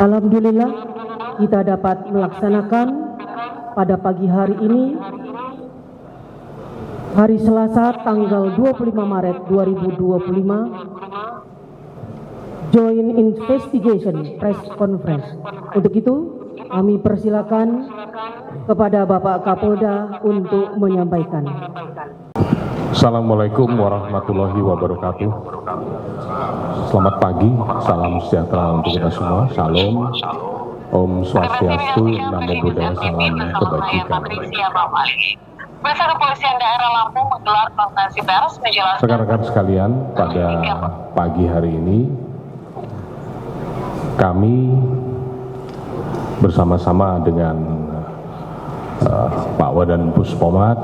Alhamdulillah kita dapat melaksanakan pada pagi hari ini, hari Selasa tanggal 25 Maret 2025, Joint Investigation Press Conference. Untuk itu kami persilakan kepada Bapak Kapolda untuk menyampaikan. Assalamualaikum warahmatullahi wabarakatuh. Selamat pagi, salam sejahtera untuk kita semua. Shalom, Om Swastiastu, Namo Buddhaya, salam kebajikan. Pemirsa Kepolisian Daerah Lampung menggelar konferensi pers menjelaskan. Rekan-rekan sekalian, pada pagi hari ini kami bersama-sama dengan Pak Wadan Puspomat,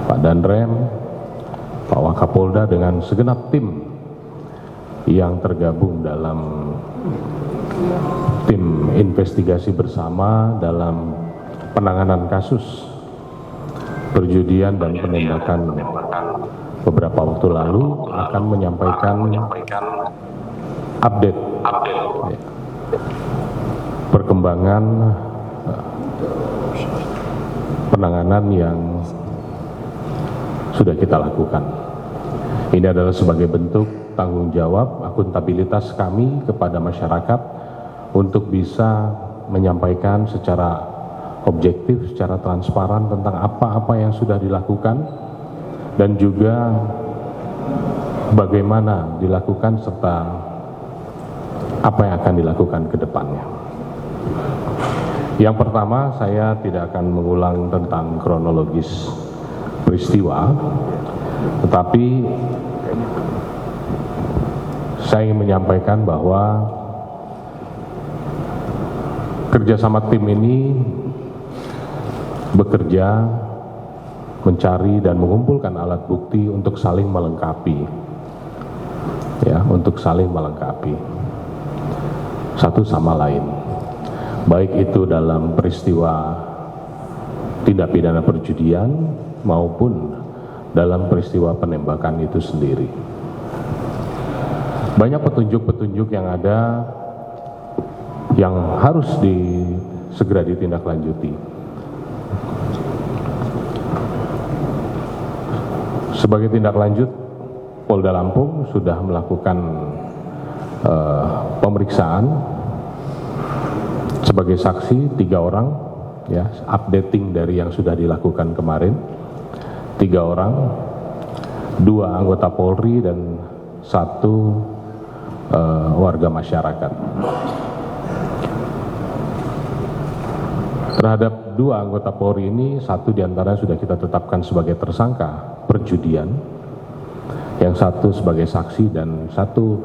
Pak Danrem, Pak Wakapolda dengan segenap tim yang tergabung dalam tim investigasi bersama dalam penanganan kasus perjudian dan penembakan beberapa waktu lalu akan menyampaikan update perkembangan penanganan yang sudah kita lakukan. Ini adalah sebagai bentuk tanggung jawab, akuntabilitas kami kepada masyarakat untuk bisa menyampaikan secara objektif, secara transparan tentang apa-apa yang sudah dilakukan dan juga bagaimana dilakukan serta apa yang akan dilakukan ke depannya. Yang pertama, saya tidak akan mengulang tentang kronologis peristiwa, tetapi saya ingin menyampaikan bahwa kerjasama tim ini bekerja mencari dan mengumpulkan alat bukti untuk saling melengkapi, ya, untuk saling melengkapi satu sama lain, baik itu dalam peristiwa tindak pidana perjudian maupun dalam peristiwa penembakan itu sendiri. Banyak petunjuk-petunjuk yang ada yang harus segera ditindaklanjuti. Sebagai tindak lanjut, Polda Lampung sudah melakukan pemeriksaan sebagai saksi 3 orang, ya, updating dari yang sudah dilakukan kemarin. 3 orang, 2 anggota Polri dan 1 warga masyarakat. Terhadap 2 anggota Polri ini, 1 diantara sudah kita tetapkan sebagai tersangka perjudian, yang 1 sebagai saksi dan 1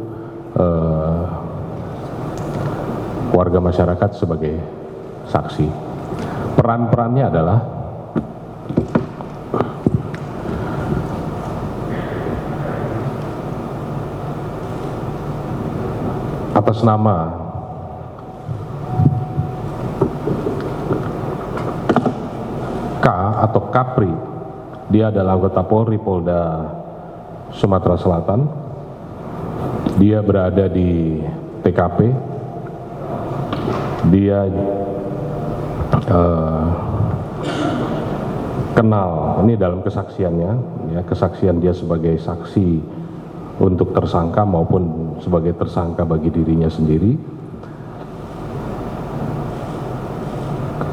warga masyarakat sebagai saksi. Peran-perannya adalah atas nama K atau Kapri, dia adalah anggota Polri Polda Sumatera Selatan. Dia berada di TKP. Dia kenal, ini dalam kesaksiannya, ya, kesaksian dia sebagai saksi untuk tersangka maupun sebagai tersangka bagi dirinya sendiri,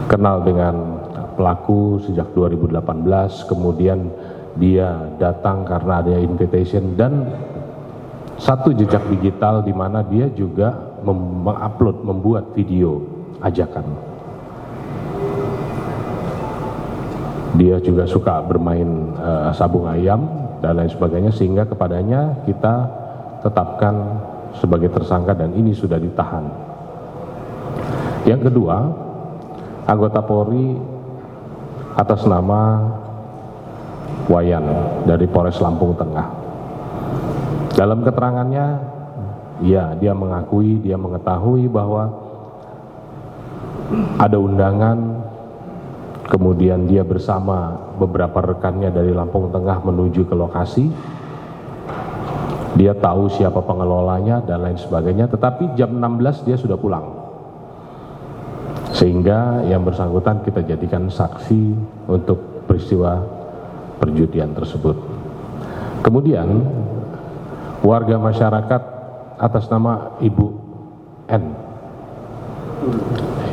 kenal dengan pelaku sejak 2018, kemudian dia datang karena ada invitation dan 1 jejak digital di mana dia juga mengupload, membuat video ajakan. Dia juga suka bermain sabung ayam dan lain sebagainya, sehingga kepadanya kita tetapkan sebagai tersangka dan ini sudah ditahan. Yang kedua, anggota Polri atas nama Wayan dari Polres Lampung Tengah. Dalam keterangannya, ya, dia mengakui, dia mengetahui bahwa ada undangan, kemudian dia bersama beberapa rekannya dari Lampung Tengah menuju ke lokasi. Dia tahu siapa pengelolanya dan lain sebagainya, tetapi jam 16 dia sudah pulang. sehingga yang bersangkutan kita jadikan saksi untuk peristiwa perjudian tersebut. Kemudian warga masyarakat atas nama Ibu N,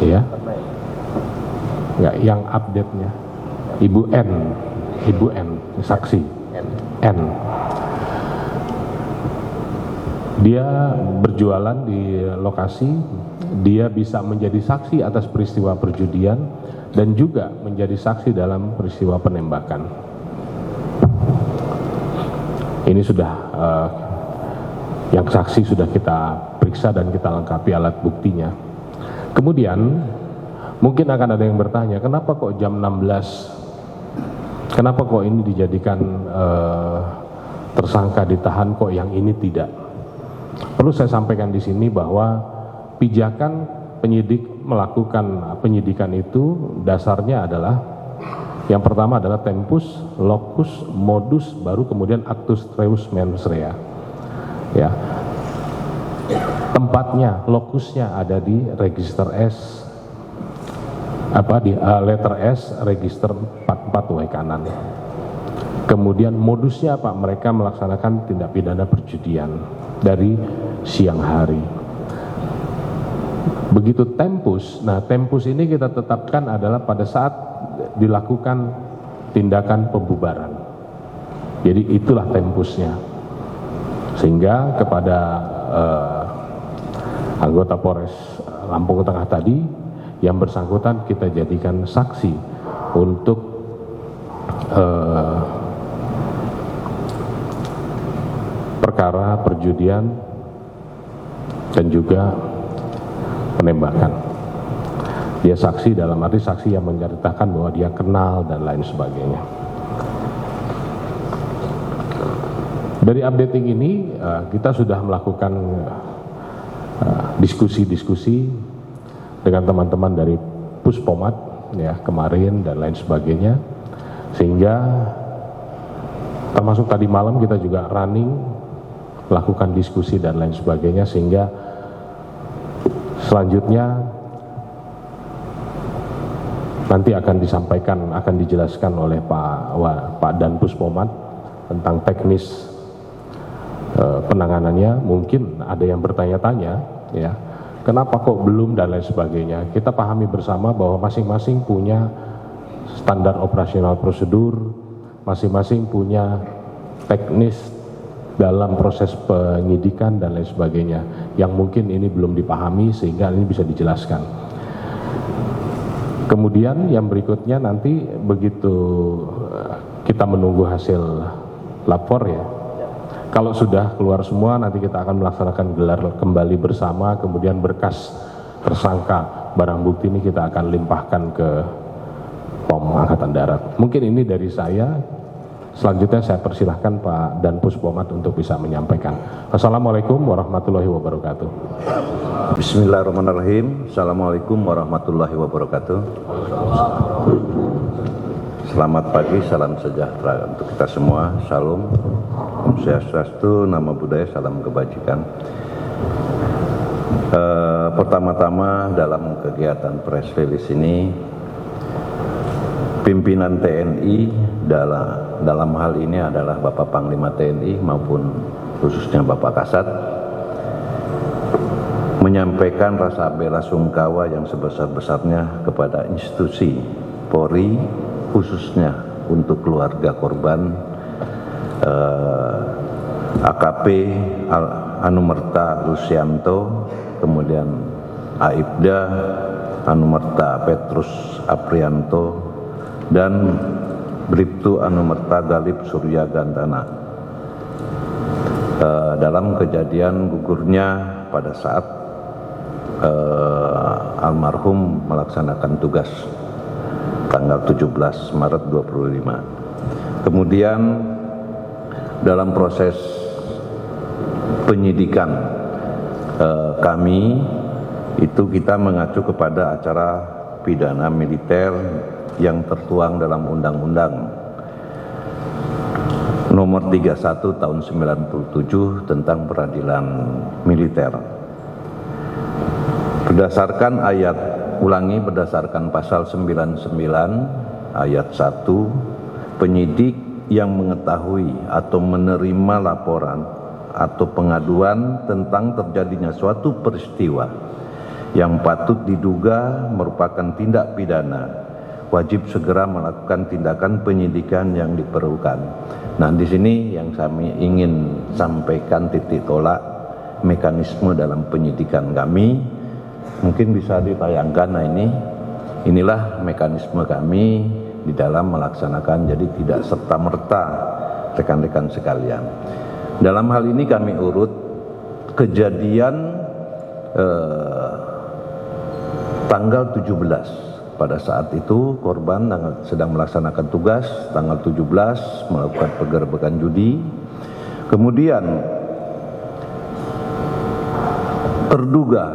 ya, nggak yang update-nya, Ibu N, saksi N. Dia berjualan di lokasi, dia bisa menjadi saksi atas peristiwa perjudian dan juga menjadi saksi dalam peristiwa penembakan. Ini sudah yang saksi sudah kita periksa dan kita lengkapi alat buktinya. Kemudian mungkin akan ada yang bertanya, kenapa kok jam 16? Kenapa kok ini dijadikan tersangka ditahan, kok yang ini tidak? Perlu saya sampaikan di sini bahwa pijakan penyidik melakukan penyidikan itu dasarnya adalah yang pertama adalah tempus, locus, modus, baru kemudian actus reus mens rea. Ya. Tempatnya, lokusnya ada di register S, di letter S, register 44 W kanan. Kemudian modusnya apa? Mereka melaksanakan tindak pidana perjudian dari siang hari. Begitu tempus, nah tempus ini kita tetapkan adalah pada saat dilakukan tindakan pembubaran. Jadi itulah tempusnya. Sehingga kepada anggota Polres Lampung Tengah tadi yang bersangkutan kita jadikan saksi untuk perkara perjudian dan juga penembakan. Dia saksi dalam arti saksi yang menceritakan bahwa dia kenal dan lain sebagainya. Dari updating ini kita sudah melakukan diskusi-diskusi dengan teman-teman dari Puspomat ya kemarin dan lain sebagainya, sehingga termasuk tadi malam kita juga running melakukan diskusi dan lain sebagainya, sehingga selanjutnya nanti akan disampaikan, akan dijelaskan oleh Pak Dan Puspomat tentang teknis penanganannya. Mungkin ada yang bertanya-tanya ya, kenapa kok belum dan lain sebagainya. Kita pahami bersama bahwa masing-masing punya standar operasional prosedur, masing-masing punya teknis dalam proses penyidikan dan lain sebagainya, yang mungkin ini belum dipahami sehingga ini bisa dijelaskan. Kemudian yang berikutnya nanti begitu kita menunggu hasil lapor ya, kalau sudah keluar semua nanti kita akan melaksanakan gelar kembali bersama, kemudian berkas tersangka barang bukti ini kita akan limpahkan ke POM Angkatan Darat. Mungkin ini dari saya. Selanjutnya saya persilahkan Pak Dan Puspomat untuk bisa menyampaikan. Assalamualaikum warahmatullahi wabarakatuh. Bismillahirrahmanirrahim. Assalamualaikum warahmatullahi wabarakatuh. Selamat pagi, salam sejahtera untuk kita semua. Salam, Om Swastiastu, Namo Buddhaya, salam kebajikan. Pertama-tama dalam kegiatan press release ini, pimpinan TNI dalam hal ini adalah Bapak Panglima TNI maupun khususnya Bapak Kasat menyampaikan rasa bela sungkawa yang sebesar-besarnya kepada institusi Polri, khususnya untuk keluarga korban AKP Anumerta Lucianto, kemudian Aibda Anumerta Petrus Aprianto, dan Bribtu Anumerta Galib Surya Gandana dalam kejadian gugurnya pada saat almarhum melaksanakan tugas tanggal 17 Maret 25. Kemudian dalam proses penyidikan kami itu kita mengacu kepada acara pidana militer yang tertuang dalam Undang-Undang Nomor 31 Tahun 97 tentang peradilan militer. Berdasarkan ayat ulangi berdasarkan pasal 99 ayat 1, penyidik yang mengetahui atau menerima laporan atau pengaduan tentang terjadinya suatu peristiwa yang patut diduga merupakan tindak pidana, wajib segera melakukan tindakan penyidikan yang diperlukan. Nah, di sini yang kami ingin sampaikan titik tolak mekanisme dalam penyidikan kami. Mungkin bisa ditayangkan. Nah, inilah mekanisme kami di dalam melaksanakan, jadi tidak serta-merta rekan-rekan sekalian. Dalam hal ini kami urut kejadian tanggal 17. Pada saat itu korban sedang melaksanakan tugas, tanggal 17 melakukan penggerbekan judi. Kemudian terduga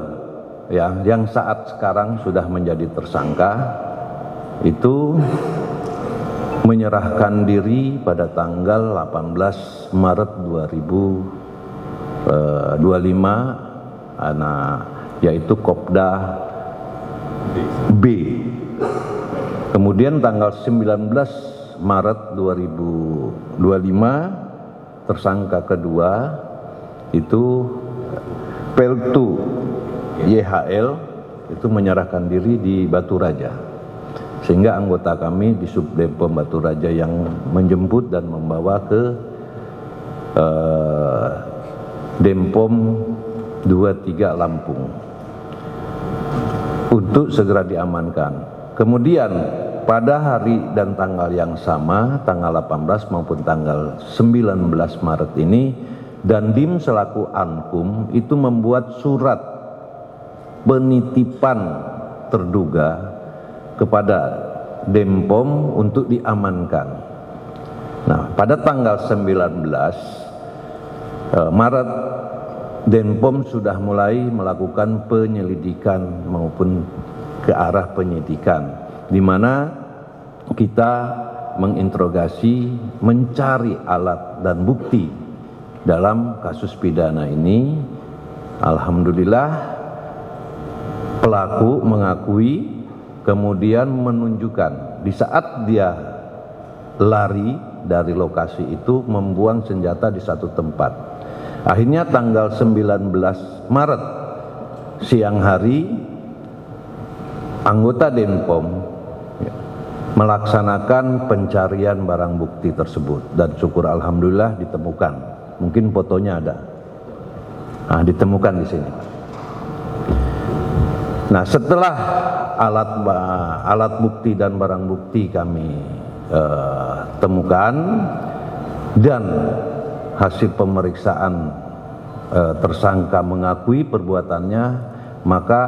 yang saat sekarang sudah menjadi tersangka itu menyerahkan diri pada tanggal 18 Maret 2025, yaitu Kopda B. Kemudian tanggal 19 Maret 2025 tersangka kedua itu Peltu YHL itu menyerahkan diri di Batu Raja. Sehingga anggota kami di Subdepom Batu Raja yang menjemput dan membawa ke Denpom 23 Lampung untuk segera diamankan. Kemudian pada hari dan tanggal yang sama, tanggal 18 maupun tanggal 19 Maret ini, Dandim selaku Ankum itu membuat surat penitipan terduga kepada Denpom untuk diamankan. Nah, pada tanggal 19 Maret Denpom sudah mulai melakukan penyelidikan maupun ke arah penyidikan, di mana kita menginterogasi, mencari alat dan bukti dalam kasus pidana ini. Alhamdulillah pelaku mengakui, kemudian menunjukkan di saat dia lari dari lokasi itu membuang senjata di satu tempat. Akhirnya tanggal 19 Maret siang hari anggota Denpom melaksanakan pencarian barang bukti tersebut dan syukur alhamdulillah ditemukan. Mungkin fotonya ada. Nah, ditemukan di sini. Nah, setelah alat bukti dan barang bukti kami temukan dan hasil pemeriksaan tersangka mengakui perbuatannya, maka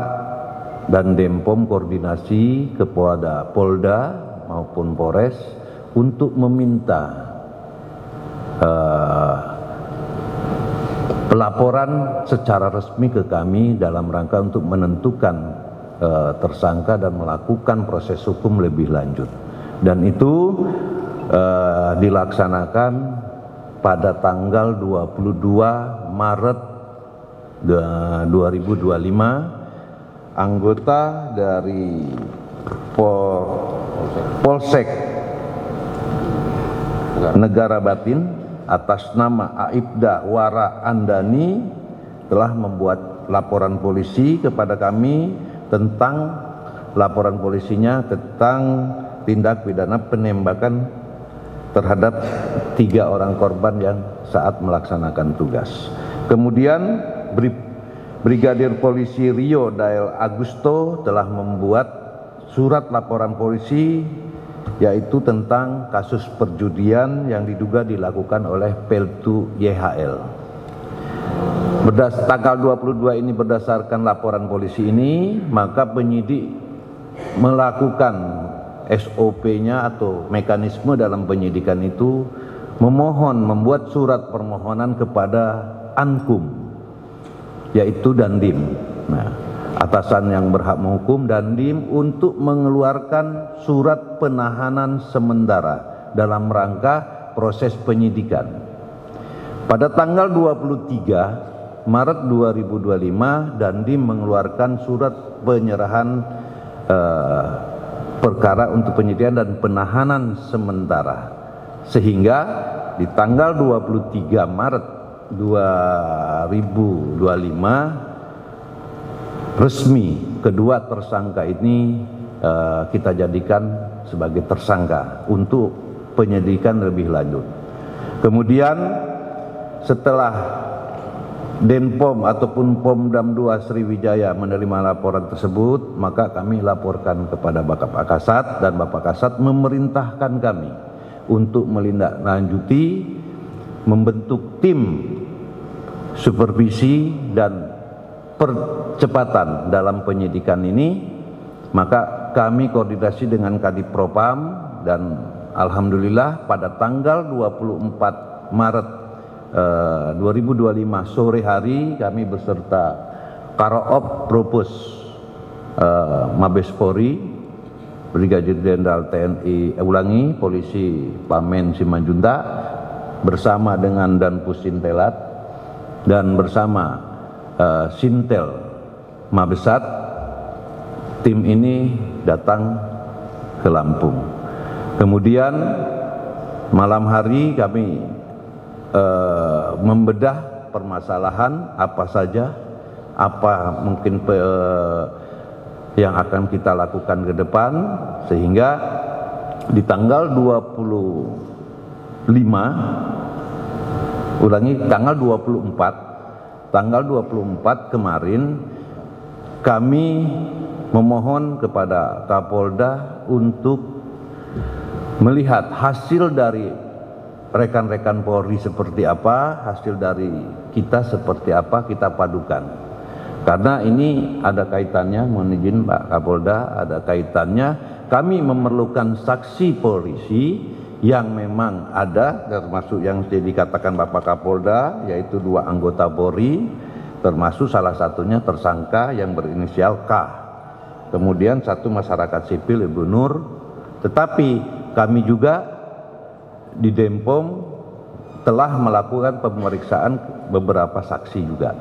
dan Denpom koordinasi ke Polda maupun Polres untuk meminta pelaporan secara resmi ke kami dalam rangka untuk menentukan tersangka dan melakukan proses hukum lebih lanjut. Dan itu dilaksanakan pada tanggal 22 Maret 2025. Anggota dari Polsek Negara Batin atas nama Aibda Wara Andani telah membuat laporan polisi kepada kami tentang laporan polisinya tentang tindak pidana penembakan terhadap 3 orang korban yang saat melaksanakan tugas. Kemudian Brigadir Polisi Rio Dael Agusto telah membuat surat laporan polisi yaitu tentang kasus perjudian yang diduga dilakukan oleh Peltu YHL. Tanggal 22 ini berdasarkan laporan polisi ini, maka penyidik melakukan SOP-nya atau mekanisme dalam penyidikan itu membuat surat permohonan kepada Ankum, yaitu Dandim. Nah, atasan yang berhak menghukum Dandim untuk mengeluarkan surat penahanan sementara dalam rangka proses penyidikan. Pada tanggal 23 Maret 2025 Dandim mengeluarkan surat penyerahan perkara untuk penyidikan dan penahanan sementara, sehingga di tanggal 23 Maret 2025 resmi kedua tersangka ini kita jadikan sebagai tersangka untuk penyelidikan lebih lanjut. Kemudian setelah Denpom ataupun Pomdam 2 Sriwijaya menerima laporan tersebut, maka kami laporkan kepada Bapak Kasat, dan Bapak Kasat memerintahkan kami untuk melindaklanjuti, membentuk tim supervisi dan percepatan dalam penyidikan ini. Maka kami koordinasi dengan Kadipropam, dan alhamdulillah pada tanggal 24 Maret 2025 sore hari kami beserta Karoop Propus Mabes Polri, Brigadir Jenderal TNI Polisi Pamen Simanjuntak bersama dengan Danpus Sintelat dan bersama Sintel Mabesat, tim ini datang ke Lampung. Kemudian malam hari kami membedah permasalahan apa saja, apa mungkin yang akan kita lakukan ke depan, sehingga di tanggal 24 kemarin kami memohon kepada Kapolda untuk melihat hasil dari rekan-rekan Polri seperti apa, hasil dari kita seperti apa, kita padukan. Karena ini ada kaitannya, mohon izin Pak Kapolda, ada kaitannya kami memerlukan saksi polisi yang memang ada, termasuk yang dikatakan Bapak Kapolda, yaitu 2 anggota Polri, termasuk salah satunya tersangka yang berinisial K. Kemudian 1 masyarakat sipil Ibu Nur. Tetapi kami juga di Denpom telah melakukan pemeriksaan beberapa saksi juga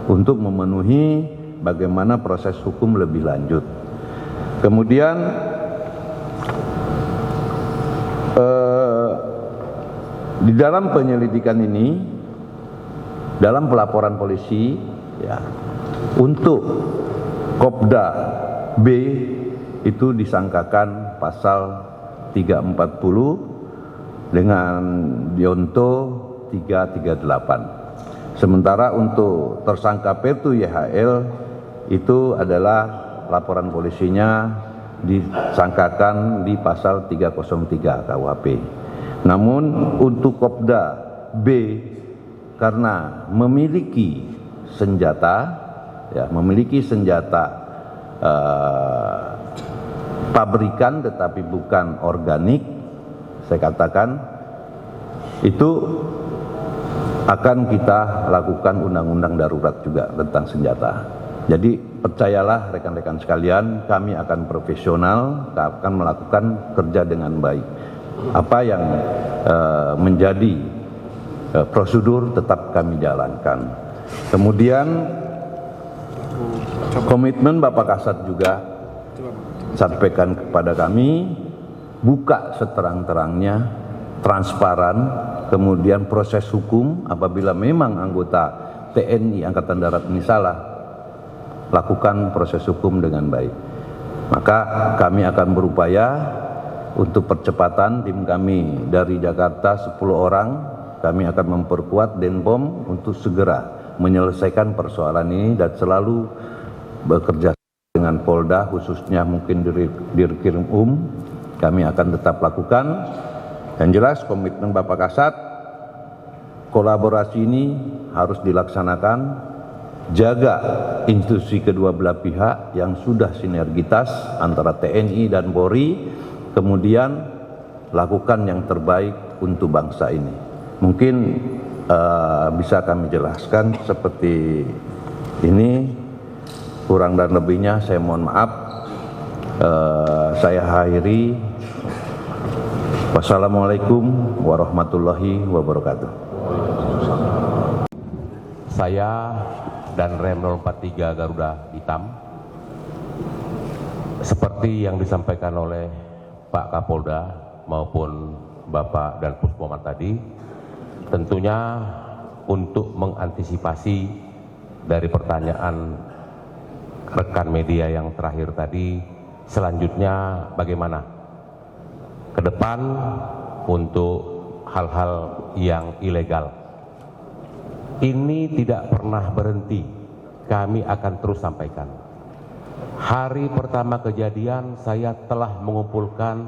untuk memenuhi bagaimana proses hukum lebih lanjut. Kemudian di dalam penyelidikan ini, dalam pelaporan polisi ya, untuk Kopda B itu disangkakan pasal 340 dengan Dionto 338. Sementara untuk tersangka Petu YHL itu adalah laporan polisinya disangkakan di pasal 303 KUHP. Namun untuk Kopda B karena memiliki senjata pabrikan tetapi bukan organik, saya katakan itu akan kita lakukan undang-undang darurat juga tentang senjata. Jadi percayalah rekan-rekan sekalian, kami akan profesional, akan melakukan kerja dengan baik. Apa yang menjadi prosedur tetap kami jalankan. Kemudian komitmen Bapak Kasat juga sampaikan kepada kami, buka seterang-terangnya, transparan, kemudian proses hukum apabila memang anggota TNI Angkatan Darat ini salah, lakukan proses hukum dengan baik. Maka kami akan berupaya untuk percepatan. Tim kami dari Jakarta 10 orang, kami akan memperkuat Denpom untuk segera menyelesaikan persoalan ini dan selalu bekerja dengan Polda, khususnya mungkin Dirkrim kami akan tetap lakukan. Yang jelas komitmen Bapak Kasat, kolaborasi ini harus dilaksanakan, jaga institusi kedua belah pihak yang sudah sinergitas antara TNI dan Polri, kemudian lakukan yang terbaik untuk bangsa ini. Mungkin bisa kami jelaskan seperti ini, kurang dan lebihnya saya mohon maaf. Saya akhiri. Wassalamualaikum warahmatullahi wabarakatuh. Saya dan Rem 043 Garuda Hitam Seperti yang disampaikan oleh Pak Kapolda maupun Bapak dan Puspomat tadi, tentunya untuk mengantisipasi dari pertanyaan rekan media yang terakhir tadi, selanjutnya bagaimana ke depan untuk hal-hal yang ilegal. Ini tidak pernah berhenti, kami akan terus sampaikan. Hari pertama kejadian saya telah mengumpulkan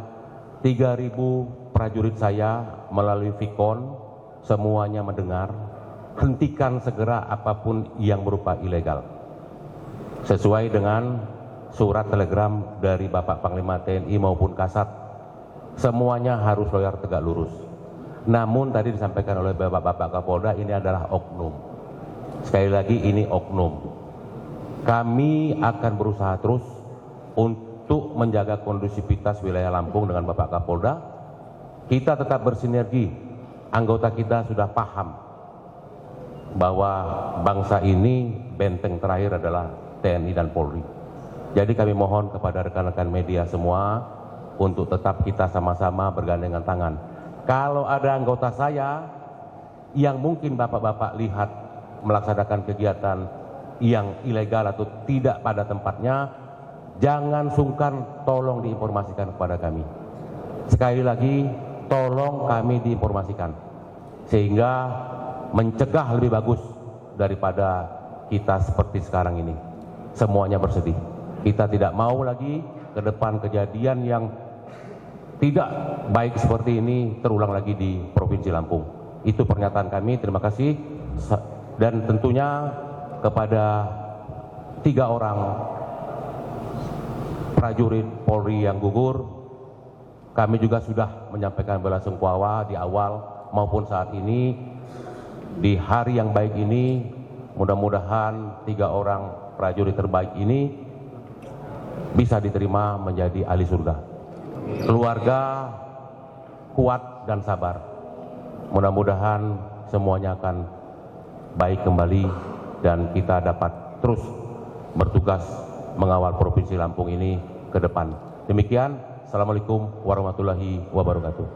3.000 prajurit saya melalui Vikon, semuanya mendengar, hentikan segera apapun yang berupa ilegal. Sesuai dengan surat telegram dari Bapak Panglima TNI maupun Kasat, semuanya harus loyal tegak lurus. Namun tadi disampaikan oleh Bapak Kapolda, ini adalah oknum. Sekali lagi, ini oknum. Kami akan berusaha terus untuk menjaga kondusivitas wilayah Lampung dengan Bapak Kapolda. Kita tetap bersinergi, anggota kita sudah paham bahwa bangsa ini benteng terakhir adalah TNI dan Polri. Jadi kami mohon kepada rekan-rekan media semua untuk tetap kita sama-sama bergandengan tangan. Kalau ada anggota saya yang mungkin Bapak-Bapak lihat melaksanakan kegiatan yang ilegal atau tidak pada tempatnya, jangan sungkan, tolong diinformasikan kepada kami. Sekali lagi, tolong kami diinformasikan, sehingga mencegah lebih bagus daripada kita seperti sekarang ini. Semuanya bersedih. Kita tidak mau lagi ke depan kejadian yang tidak baik seperti ini terulang lagi di Provinsi Lampung. Itu pernyataan kami, terima kasih. Dan tentunya kepada 3 orang prajurit Polri yang gugur, kami juga sudah menyampaikan bela sungkawa di awal maupun saat ini. Di hari yang baik ini, mudah-mudahan 3 orang prajurit terbaik ini bisa diterima menjadi ahli surga. Keluarga kuat dan sabar. Mudah-mudahan semuanya akan baik kembali dan kita dapat terus bertugas mengawal Provinsi Lampung ini ke depan. Demikian, Assalamualaikum warahmatullahi wabarakatuh.